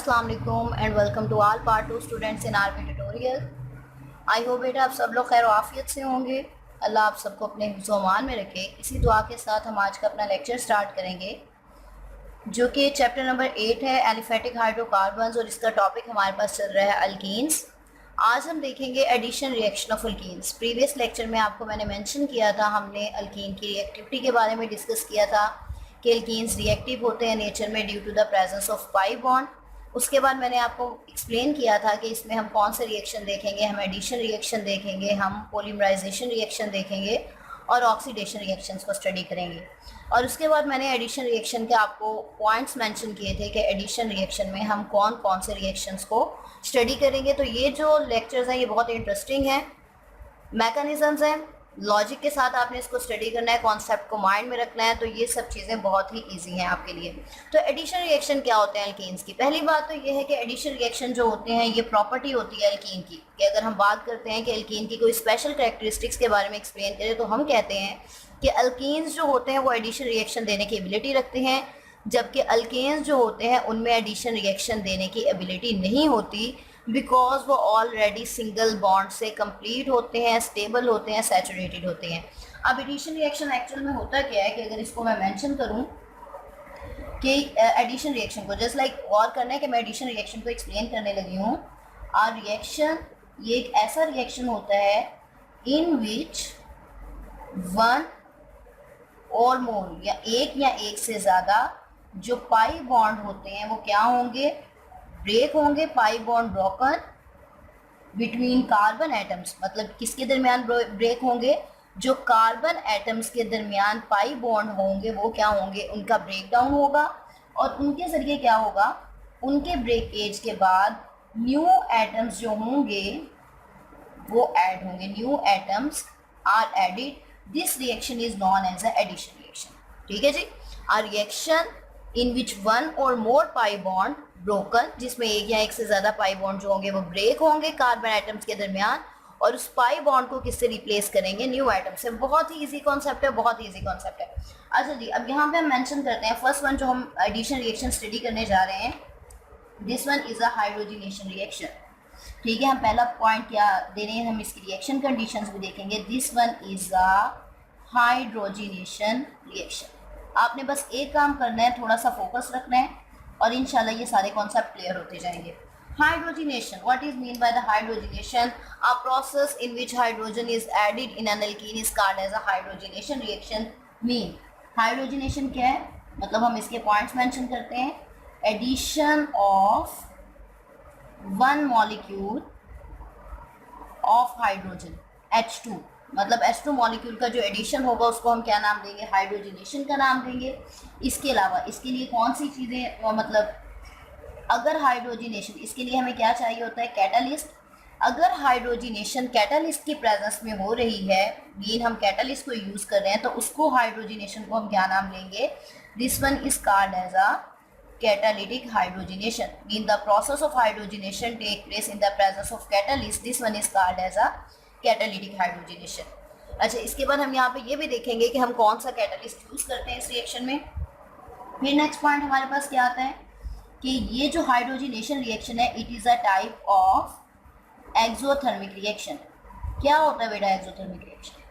अस्सलाम वालेकुम and welcome to all part 2 students in RP tutorial. I hope बेटा आप सब लोग खैर आफियत से होंगे। अल्लाह आप सबको अपने हिफ्ज़-ओ-अमान में रखे। इसी दुआ के साथ हम आज का अपना लेक्चर स्टार्ट करेंगे जो कि चैप्टर नंबर 8 है एलिफेटिक हाइड्रोकार्बन्स और इसका टॉपिक हमारे पास चल रहा है अल्कीन्स। आज हम देखेंगे addition reaction of alkenes. Previous lecture में आपको मैंने मेंशन किया था, हमने अल्कीन की रिएक्टिविटी के बारे में डिस्कस किया था कि अल्कीन्स रिएक्टिव होते हैं नेचर में due to the presence of pi bond. उसके बाद मैंने आपको एक्सप्लेन किया था कि इसमें हम कौन से रिएक्शन देखेंगे, हम एडिशन रिएक्शन देखेंगे, हम पॉलीमराइजेशन रिएक्शन देखेंगे और ऑक्सीडेशन रिएक्शंस को स्टडी करेंगे। और उसके बाद मैंने एडिशन रिएक्शन के आपको पॉइंट्स मेंशन किए थे कि एडिशन रिएक्शन में हम कौन कौन से रिएक्शंस को स्टडी करेंगे। तो ये जो लेक्चर्स हैं ये बहुत इंटरेस्टिंग हैं, मैकेनिज्म्स हैं, लॉजिक के साथ आपने इसको स्टडी करना है, कॉन्सेप्ट को माइंड में रखना है, तो ये सब चीज़ें बहुत ही इजी हैं आपके लिए। तो एडिशन रिएक्शन क्या होते हैं अल्कीन्स की? पहली बात तो ये है कि एडिशन रिएक्शन जो होते हैं ये प्रॉपर्टी होती है अल्कीन की, कि अगर हम बात करते हैं कि अल्कीन की कोई स्पेशल कैरेक्टरिस्टिक्स के बारे में एक्सप्लेन करें तो हम कहते हैं कि अल्कीन्स जो होते हैं वो एडिशन रिएक्शन देने की एबिलिटी रखते हैं, जबकि अल्केन्स जो होते हैं उनमें एडिशन रिएक्शन देने की एबिलिटी नहीं होती, बिकॉज वो ऑलरेडी सिंगल बॉन्ड से कंप्लीट होते हैं, स्टेबल होते हैं, सैचुरेटेड होते हैं। अब एडिशन रिएक्शन एक्चुअल में होता क्या है कि अगर इसको मैं मेंशन करूं कि एडिशन रिएक्शन को जस्ट लाइक गौर करना है कि मैं एडिशन रिएक्शन को एक्सप्लेन करने लगी हूँ। और रिएक्शन ये एक ऐसा रिएक्शन होता है इन विच वन और मोर या एक से ज़्यादा जो पाई बॉन्ड होते हैं वो क्या होंगे, ब्रेक होंगे, pi bond broken between carbon atoms. मतलब किसके दरमियान ब्रेक होंगे? जो कार्बन एटम्स के दरमियान पाई बॉन्ड होंगे वो क्या होंगे, उनका ब्रेक डाउन होगा और उनके ज़रिए क्या होगा, उनके ब्रेकेज के बाद न्यू एटम्स जो होंगे वो ऐड होंगे, new atoms are added. This reaction is known as a addition reaction. ठीक है जी। आ रिएक्शन इन विच वन और मोर पाई बॉन्ड ब्रोकन, जिसमें एक या एक से ज़्यादा पाई बॉन्ड जो होंगे वो ब्रेक होंगे कार्बन एटम्स के दरमियान, और उस पाई बॉन्ड को किससे रिप्लेस करेंगे, न्यू एटम से। बहुत ही इजी कॉन्सेप्ट है, बहुत ही इजी कॉन्सेप्ट है। अच्छा जी, अब यहाँ पे हम मेंशन करते हैं फर्स्ट वन जो हम एडिशन रिएक्शन स्टडी करने जा रहे हैं, this one is a hydrogenation reaction. ठीक है, हम पहला पॉइंट क्या दे रहे हैं, हम इसकी रिएक्शन कंडीशंस भी देखेंगे। This one is a hydrogenation reaction. आपने बस एक काम करना है, थोड़ा सा फोकस रखना है और इंशाल्लाह ये सारे कॉन्सेप्ट क्लियर होते जाएंगे। Hydrogenation. What is mean by the hydrogenation? A process in which hydrogen is added in an alkene is called as a hydrogenation reaction. Mean hydrogenation क्या है? मतलब हम इसके पॉइंट्स मेंशन करते हैं। Addition of one molecule of hydrogen H2, मतलब H2 molecule का जो एडिशन होगा उसको हम क्या नाम देंगे, हाइड्रोजनेशन का नाम देंगे। इसके अलावा इसके लिए कौन सी चीज़ें, मतलब अगर हाइड्रोजनेशन, इसके लिए हमें क्या चाहिए होता है, कैटालिस्ट। अगर हाइड्रोजनेशन कैटालिस्ट की प्रेजेंस में हो रही है, मीन हम कैटालिस्ट को यूज़ कर रहे हैं, तो उसको हाइड्रोजनेशन को हम क्या नाम लेंगे, this one is called as a catalytic hydrogenation. Mean the process of hydrogenation take place in the presence of catalyst, this one is called as a catalytic hydrogenation. अच्छा, इसके बाद हम यहाँ पे ये भी देखेंगे कि हम कौन सा कैटालिस्ट यूज़ करते हैं इस रिएक्शन में। फिर नेक्स्ट पॉइंट हमारे पास क्या आता है कि ये जो हाइड्रोजनेशन रिएक्शन है it is a type of exothermic reaction. क्या होता है बेटा एक्सोथर्मिक रिएक्शन?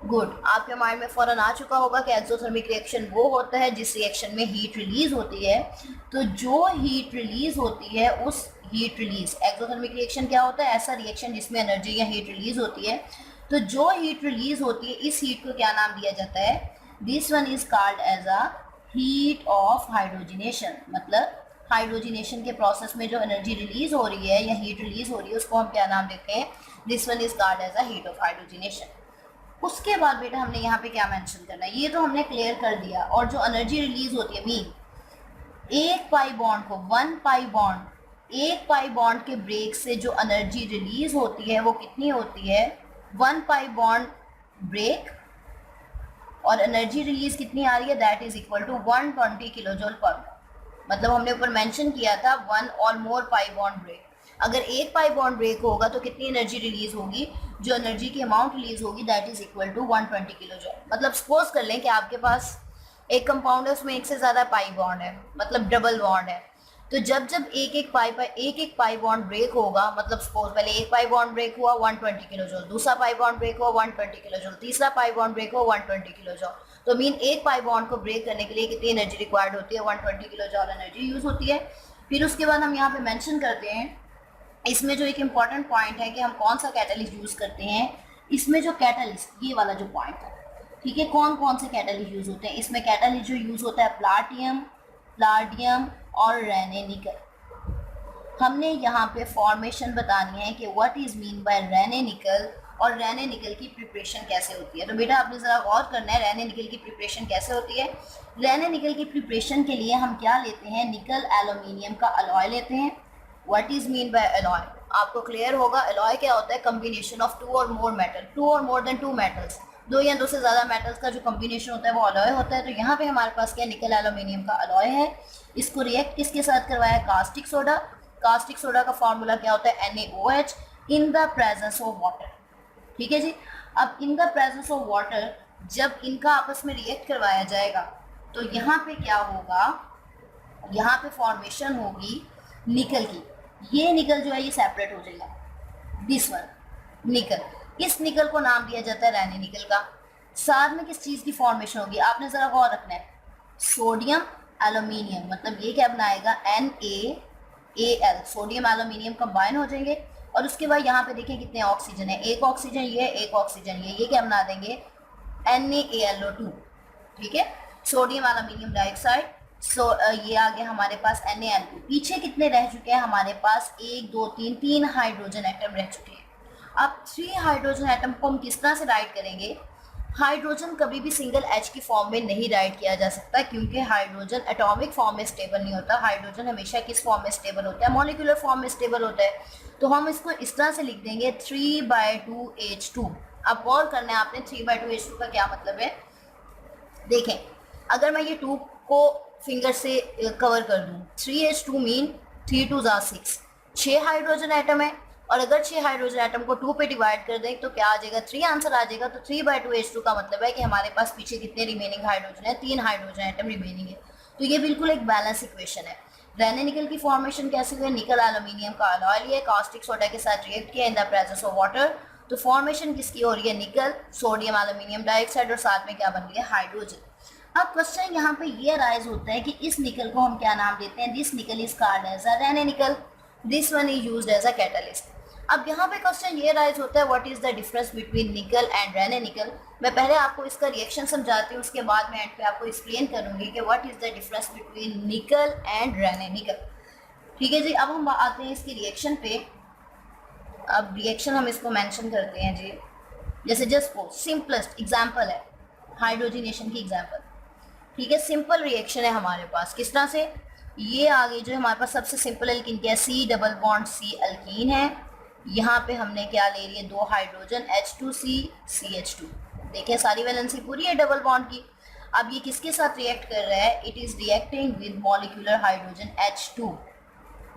गुड, आपके माइंड में फ़ौरन आ चुका होगा कि एक्सोथर्मिक रिएक्शन वो होता है जिस रिएक्शन में हीट रिलीज होती है। तो जो हीट रिलीज होती है उस हीट रिलीज, एक्सोथर्मिक रिएक्शन क्या होता है, ऐसा रिएक्शन जिसमें एनर्जी या हीट रिलीज होती है। तो जो हीट रिलीज होती है इस हीट को क्या नाम दिया जाता है, this one is called as a heat of hydrogenation. मतलब हाइड्रोजनेशन के प्रोसेस में जो एनर्जी रिलीज हो रही है या हीट रिलीज हो रही है उसको हम क्या नाम देते हैं, this one is called as a heat of hydrogenation. उसके बाद बेटा हमने यहाँ पे क्या मेंशन करना है, ये तो हमने क्लियर कर दिया। और जो एनर्जी रिलीज होती है, मीन एक पाई बॉन्ड को, वन पाई बॉन्ड, एक पाई बॉन्ड के ब्रेक से जो एनर्जी रिलीज होती है वो कितनी होती है, वन पाई बॉन्ड ब्रेक, और एनर्जी रिलीज कितनी आ रही है, that is equal to 120 kilo joule per mole. मतलब हमने ऊपर मेंशन किया था वन और मोर पाई बॉन्ड ब्रेक। अगर एक पाई बॉन्ड ब्रेक होगा तो कितनी एनर्जी रिलीज होगी, जो एनर्जी की अमाउंट रिलीज होगी that is equal to 120 kilo joule. मतलब सपोज कर लें कि आपके पास एक कंपाउंड है उसमें एक से ज़्यादा पाई बॉन्ड है, मतलब डबल बॉन्ड है। तो जब जब एक एक पाई बॉन्ड ब्रेक होगा, मतलब सपोज पहले एक पाई बॉन्ड ब्रेक हुआ 120 किलो जूल, दूसरा पाई बॉन्ड ब्रेक हुआ 120 किलो जूल, तीसरा पाई बॉन्ड ब्रेक हुआ 120 किलो जूल, तो मीन एक पाई बॉन्ड को ब्रेक करने के लिए कितनी एनर्जी रिक्वायर्ड होती है, 120 किलो जूल एनर्जी यूज होती है। फिर उसके बाद हम यहाँ पे मेंशन करते हैं, इसमें जो एक इम्पॉर्टेंट पॉइंट है कि हम कौन सा कैटलिस्ट यूज करते हैं। इसमें जो कैटलिस्ट, ये वाला जो पॉइंट है, ठीक है, कौन कौन से कैटलिस्ट यूज होते हैं, इसमें कैटलिस्ट जो यूज होता है प्लाटियम, प्लाटियम और रेने निकल। हमने यहाँ पे फॉर्मेशन बतानी है कि what is mean by Raney nickel और रेने निकल की प्रिपरेशन कैसे होती है। तो बेटा आपने ज़रा गौर करना है, रेने निकल की प्रिपरेशन कैसे होती है। रेने निकल की प्रिपरेशन के लिए हम क्या लेते हैं, निकल एल्यूमिनियम का अलॉय लेते हैं। What is mean bye alloy, आपको क्लियर होगा। अलॉय क्या होता है, कम्बिनेशन ऑफ टू और मोर मेटल, टू और मोर देन टू मेटल्स, दो या दो से ज़्यादा मेटल्स का जो कम्बिनेशन होता है वो अलॉय होता है। तो यहाँ पे हमारे पास क्या निकल एल्यूमिनियम का अलॉय है। इसको रिएक्ट किसके साथ करवाया, कास्टिक सोडा। कास्टिक सोडा का फॉर्मूला क्या होता है, NaOH in the presence of water. ठीक है जी। अब इन द प्रेजेंस ऑफ वाटर जब इनका आपस में रिएक्ट करवाया जाएगा तो यहाँ पे क्या होगा, यहाँ पे फॉर्मेशन होगी निकल की। ये निकल जो है ये सेपरेट हो जाएगा, दिस वन निकल। इस निकल को नाम दिया जाता है रेने निकल का। साथ में किस चीज़ की फॉर्मेशन होगी, आपने ज़रा गौर रखना है, सोडियम एल्यूमिनियम, मतलब ये क्या बनाएगा, NaAl, सोडियम एल्यूमिनियम कंबाइन हो जाएंगे। और उसके बाद यहाँ पे देखिए कितने ऑक्सीजन है, एक ऑक्सीजन ये, एक ऑक्सीजन ये क्या बना देंगे, NaAlO2। ठीक है, सोडियम एल्यूमिनियम डाइऑक्साइड। ये आ गया हमारे पास NaL2। पीछे कितने रह चुके हैं हमारे पास, 1 2 3 3 हाइड्रोजन एटम रह चुके हैं। अब 3 हाइड्रोजन एटम को हम किस तरह से राइट करेंगे। हाइड्रोजन कभी भी सिंगल H की फॉर्म में नहीं राइट किया जा सकता, क्योंकि हाइड्रोजन एटॉमिक फॉर्म में स्टेबल नहीं होता। हाइड्रोजन हमेशा किस फॉर्म में स्टेबल होता है, मॉलिक्यूलर फॉर्म में स्टेबल होता है। तो हम इसको इस तरह से लिख देंगे 3/2H2। अब गौर करना है आपने, 3/2H2 का क्या मतलब है। देखें, अगर मैं ये 2 को फिंगर से कवर कर दूं, 3H2 मीन 3 2 6, 6 हाइड्रोजन एटम है। और अगर 6 हाइड्रोजन एटम को 2 पे डिवाइड कर दें तो क्या आ जाएगा, 3 आंसर आ जाएगा। तो 3/2H2 का मतलब है कि हमारे पास पीछे कितने रिमेनिंग हाइड्रोजन है, 3 हाइड्रोजन एटम रिमेनिंग है। तो ये बिल्कुल एक बैलेंस इक्वेशन है। रेने निकल की फॉर्मेशन कैसे हुई, निकल एल्यूमिनियम का अलॉय लिया, कास्टिक सोडा के साथ रिएक्ट किया इन द प्रेजेंस ऑफ वाटर। तो फॉर्मेशन किसकी हो रही है, निकल, सोडियम एल्यूमिनियम डाइऑक्साइड, और साथ में क्या बन गया, हाइड्रोजन। अब क्वेश्चन यहाँ पे ये राइज होता है कि इस निकल को हम क्या नाम देते हैं, this nickel is called as a Raney nickel, this one is used as a catalyst. अब यहाँ पे क्वेश्चन ये राइज होता है, what is the difference between nickel and Raney nickel. मैं पहले आपको इसका रिएक्शन समझाती हूँ, उसके बाद मैं एंड पे आपको एक्सप्लेन करूंगी कि what is the difference between nickel and Raney nickel. ठीक है जी। अब हम आते हैं इसकी रिएक्शन पे। अब रिएक्शन हम इसको मेंशन करते हैं जी, जैसे जस्ट सिंपलेस्ट एग्जांपल है हाइड्रोजनेशन की एग्जांपल। ठीक है, सिंपल रिएक्शन है हमारे पास, किस तरह से, ये आगे जो हमारे पास सबसे सिंपल एल्कीन क्या है, C double bond C alkene है। यहाँ पे हमने क्या ले रही है, 2 हाइड्रोजन H2C CH2। देखिए सारी वैलेंसी पूरी है डबल बॉन्ड की। अब ये किसके साथ रिएक्ट कर रहा है, it is reacting with molecular hydrogen H2।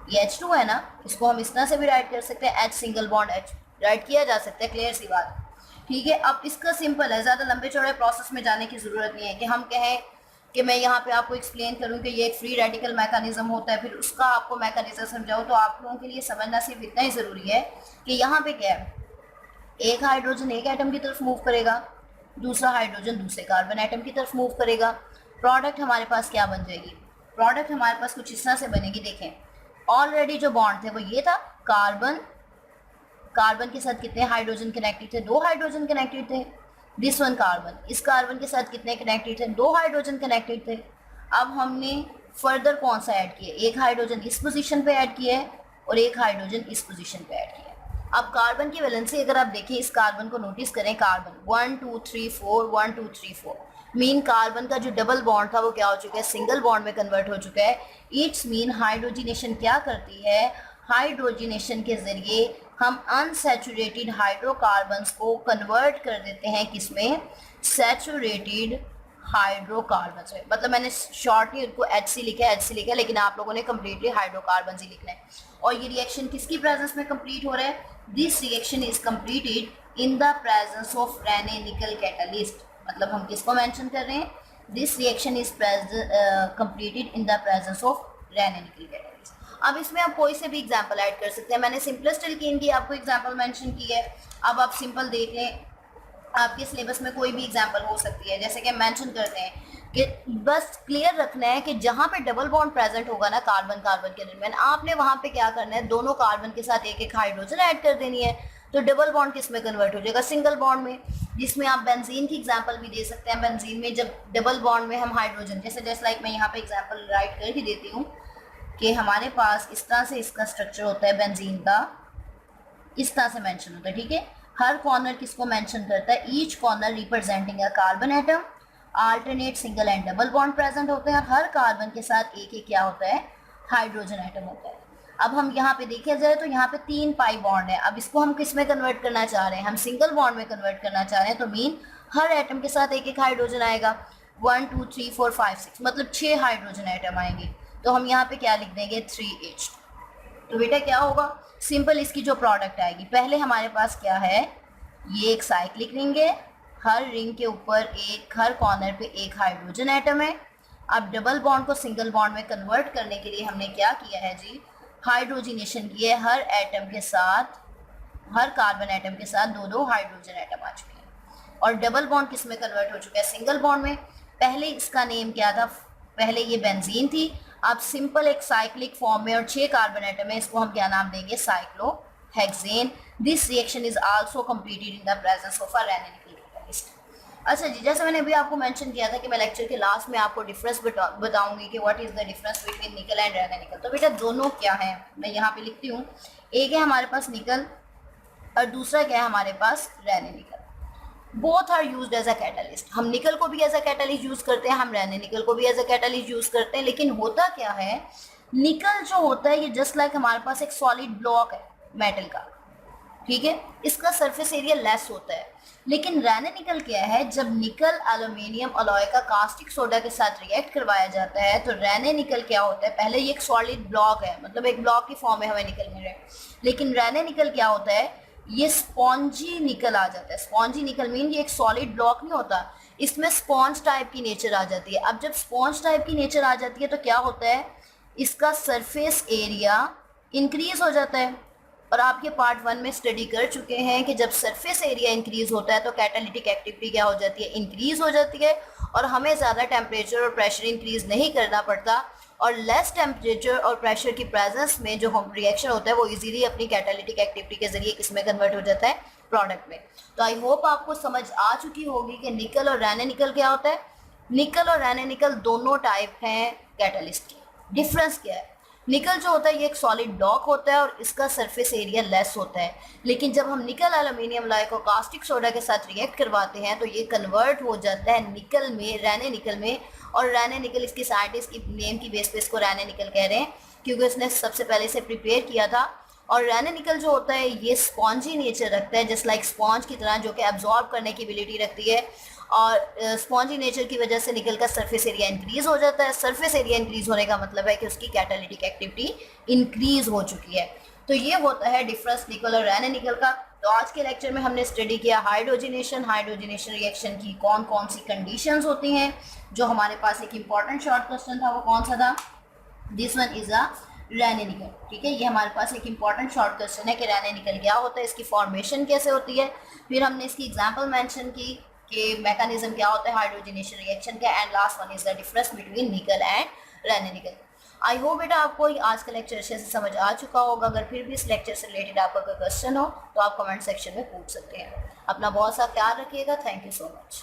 ये H2 है ना, इसको हम इस तरह से भी राइट कर सकते हैं, H single bond H right किया जा सकता है, क्लियर सी बात। ठीक है, अब इसका सिंपल है, ज़्यादा लंबे चौड़े प्रोसेस में जाने की ज़रूरत नहीं है कि हम कहें कि मैं यहाँ पे आपको एक्सप्लेन करूँ कि ये एक फ्री रेडिकल मैकेनिज्म होता है, फिर उसका आपको मैकेनिज्म समझाऊँ। तो आप लोगों के लिए समझना सिर्फ इतना ही ज़रूरी है कि यहाँ पे क्या है, एक हाइड्रोजन एक एटम की तरफ मूव करेगा, दूसरा हाइड्रोजन दूसरे कार्बन एटम की तरफ मूव करेगा। प्रोडक्ट हमारे पास क्या बन जाएगी, प्रोडक्ट हमारे पास कुछ इस तरह से बनेगी। देखें, ऑलरेडी जो बॉन्ड थे वो ये था, कार्बन, कार्बन के साथ कितने हाइड्रोजन कनेक्टेड थे, 2 हाइड्रोजन कनेक्टेड थे। दिस वन कार्बन, इस कार्बन के साथ कितने कनेक्टेड थे, 2 हाइड्रोजन कनेक्टेड थे। अब हमने फर्दर कौन सा ऐड किया, एक हाइड्रोजन इस पोजीशन पे ऐड किया है और एक हाइड्रोजन इस पोजीशन पे ऐड किया है। अब कार्बन की वैलेंसी अगर आप देखें, इस कार्बन को नोटिस करें, कार्बन 1 2 3 4 1 2 3 4, मीन कार्बन का जो डबल बॉन्ड था वो क्या हो चुका है, सिंगल बॉन्ड में कन्वर्ट हो चुका है। इट्स मीन हाइड्रोजिनेशन क्या करती है, हाइड्रोजिनेशन के जरिए हम अनसैचुरेटेड हाइड्रोकार्बन्स को कन्वर्ट कर देते हैं किसमें, सैचुरेटेड हाइड्रोकार्बन्स में। मतलब मैंने शॉर्टली उनको HC लिखा है, HC लिखा है, लेकिन आप लोगों ने कम्प्लीटली हाइड्रोकार्बन्स ही लिखना है। और ये रिएक्शन किसकी प्रेजेंस में कंप्लीट हो रहा है, this reaction is completed in the presence of Raney nickel catalyst. मतलब हम किसको मेंशन कर रहे हैं, this reaction is completed in the presence of Raney nickel catalyst. अब इसमें आप कोई से भी एग्जांपल ऐड कर सकते हैं। मैंने सिंपलेस्ट एल्कीन की आपको एग्जांपल मेंशन की है। अब आप सिंपल देख लें, आपके सिलेबस में कोई भी एग्जांपल हो सकती है। जैसे कि मेंशन करते हैं कि बस क्लियर रखना है कि जहाँ पे डबल बॉन्ड प्रेजेंट होगा ना कार्बन कार्बन के दरमियान, आपने वहाँ पे क्या करना है, दोनों कार्बन के साथ एक एक हाइड्रोजन ऐड कर देनी है। तो डबल बॉन्ड किस में कन्वर्ट हो जाएगा, सिंगल बॉन्ड में। जिसमें आप बेंजीन की एग्जांपल भी दे सकते हैं। बेंजीन में जब डबल बॉन्ड में हम हाइड्रोजन, जैसे लाइक मैं यहाँ पे एग्जांपल राइट कर ही देती हूँ कि हमारे पास इस तरह से इसका स्ट्रक्चर होता है बेंजीन का, इस तरह से मेंशन होता है, ठीक है। हर कॉर्नर किसको मेंशन करता है, each corner representing a carbon atom, alternate single and double bond present होते हैं। हर कार्बन के साथ एक एक क्या होता है, हाइड्रोजन एटम होता है। अब हम यहाँ पे देखा जाए तो यहाँ पे 3 पाई बॉन्ड है। अब इसको हम किस में कन्वर्ट करना चाह रहे हैं, हम सिंगल बॉन्ड में कन्वर्ट करना चाह रहे हैं। तो मीन हर एटम के साथ एक एक हाइड्रोजन आएगा। 1 2 3 4 5 6 मतलब 6 हाइड्रोजन एटम आएंगे। तो हम यहाँ पे क्या लिख देंगे, 3H। तो बेटा क्या होगा, सिंपल इसकी जो प्रोडक्ट आएगी, पहले हमारे पास क्या है, ये एक साइक्लिक रिंग है। हर रिंग के ऊपर एक, हर कॉर्नर पे एक हाइड्रोजन एटम है। अब डबल बॉन्ड को सिंगल बॉन्ड में कन्वर्ट करने के लिए हमने क्या किया है जी, हाइड्रोजिनेशन की है। हर एटम के साथ, हर कार्बन एटम के साथ दो दो हाइड्रोजन एटम आ चुके हैं। और डबल बॉन्ड किस में कन्वर्ट हो चुका है, सिंगल बॉन्ड में। पहले इसका नेम क्या था, पहले ये बेंजीन थी। अब सिंपल एक साइक्लिक फॉर्म में और 6 कार्बन एटम है, इसको हम क्या नाम देंगे, cyclohexane. This reaction is also completed in the presence of a Raney nickel catalyst. अच्छा जी, जैसे मैंने अभी आपको मेंशन किया था कि मैं लेक्चर के लास्ट में आपको डिफरेंस बताऊंगी कि what is the difference between nickel and Raney nickel. तो बेटा दोनों क्या है, मैं यहाँ पे लिखती हूँ। एक है हमारे पास निकल और दूसरा क्या है हमारे पास, Raney nickel. Both are used as a catalyst. हम निकल को भी एज अ कैटलिस्ट यूज करते हैं, हम रैने निकल को भी एज अ कैटलिस्ट यूज करते हैं। लेकिन होता क्या है, निकल जो होता है ये जस्ट लाइक हमारे पास एक सॉलिड ब्लॉक है मेटल का, ठीक है। इसका सरफेस एरिया लेस होता है। लेकिन रैने निकल क्या है, जब निकल एल्यूमिनियम अलॉय का कास्टिक सोडा के साथ रिएक्ट करवाया जाता है तो रैने निकल क्या होता है, पहले ये एक सॉलिड ब्लॉक है, मतलब एक ब्लॉक की फॉर्म में हमें निकल मिल रहा है। लेकिन रैने निकल क्या होता है, ये स्पॉन्जी निकल आ जाता है। स्पॉन्जी निकल मीन ये एक सॉलिड ब्लॉक नहीं होता, इसमें स्पॉन्ज टाइप की नेचर आ जाती है। अब जब स्पॉन्ज टाइप की नेचर आ जाती है तो क्या होता है, इसका सरफेस एरिया इंक्रीज हो जाता है। और आप ये पार्ट 1 में स्टडी कर चुके हैं कि जब सरफेस एरिया इंक्रीज होता है तो कैटालिटिक एक्टिविटी क्या हो जाती है, इंक्रीज हो जाती है। और हमें ज़्यादा टेम्परेचर और प्रेशर इंक्रीज नहीं करना पड़ता। और लेस टेम्परेचर और प्रेशर की प्रेजेंस में जो हम रिएक्शन होता है वो इजीली अपनी कैटालिटिक एक्टिविटी के जरिए किसमें कन्वर्ट हो जाता है, प्रोडक्ट में। तो आई होप आपको समझ आ चुकी होगी कि निकल और रैने निकल क्या होता है। निकल और रैने निकल दोनों टाइप हैं कैटलिस्ट की। डिफरेंस क्या है, निकल जो होता है ये एक सॉलिड ब्लॉक होता है और इसका सरफेस एरिया लेस होता है। लेकिन जब हम निकल एल्यूमिनियम अलॉय को कास्टिक सोडा के साथ रिएक्ट करवाते हैं तो ये कन्वर्ट हो जाता है निकल में, रैने निकल में। और रैने निकल इसकी साइंटिस्ट की नेम की बेस पे इसको रैने निकल कह रहे हैं क्योंकि उसने सबसे पहले से प्रिपेयर किया था। और रैने निकल जो होता है ये स्पॉन्जी नेचर रखता है, जस्ट लाइक स्पॉन्ज की तरह, जो कि एब्जॉर्ब करने की एबिलिटी रखती है। और स्पॉन्जी नेचर की वजह से निकल का सरफेस एरिया इंक्रीज हो जाता है। सरफेस एरिया इंक्रीज होने का मतलब है कि उसकी कैटालिटिक एक्टिविटी इंक्रीज हो चुकी है। तो ये होता है डिफरेंस निकल और रैने निकल का। तो आज के लेक्चर में हमने स्टडी किया हाइड्रोजिनेशन रिएक्शन की कौन कौन सी कंडीशंस होती हैं। जो हमारे पास एक इंपॉर्टेंट शॉर्ट क्वेश्चन था वो कौन सा था, this one is a Raney निकल, ठीक है। ये हमारे पास एक इंपॉर्टेंट शॉर्ट क्वेश्चन है कि रैने निकल क्या होता है, इसकी फॉर्मेशन कैसे होती है। फिर हमने इसकी एग्जाम्पल मेंशन की कि मैकेनिज्म क्या होता है हाइड्रोजिनेशन रिएक्शन का। And last one is the difference between nickel and Raney nickel. I hope बेटा आपको आज का लेक्चर अच्छे से समझ आ चुका होगा। अगर फिर भी इस लेक्चर से रिलेटेड आपका कोई क्वेश्चन हो तो आप कमेंट सेक्शन में पूछ सकते हैं। अपना बहुत सा ख्याल रखिएगा। Thank you so much.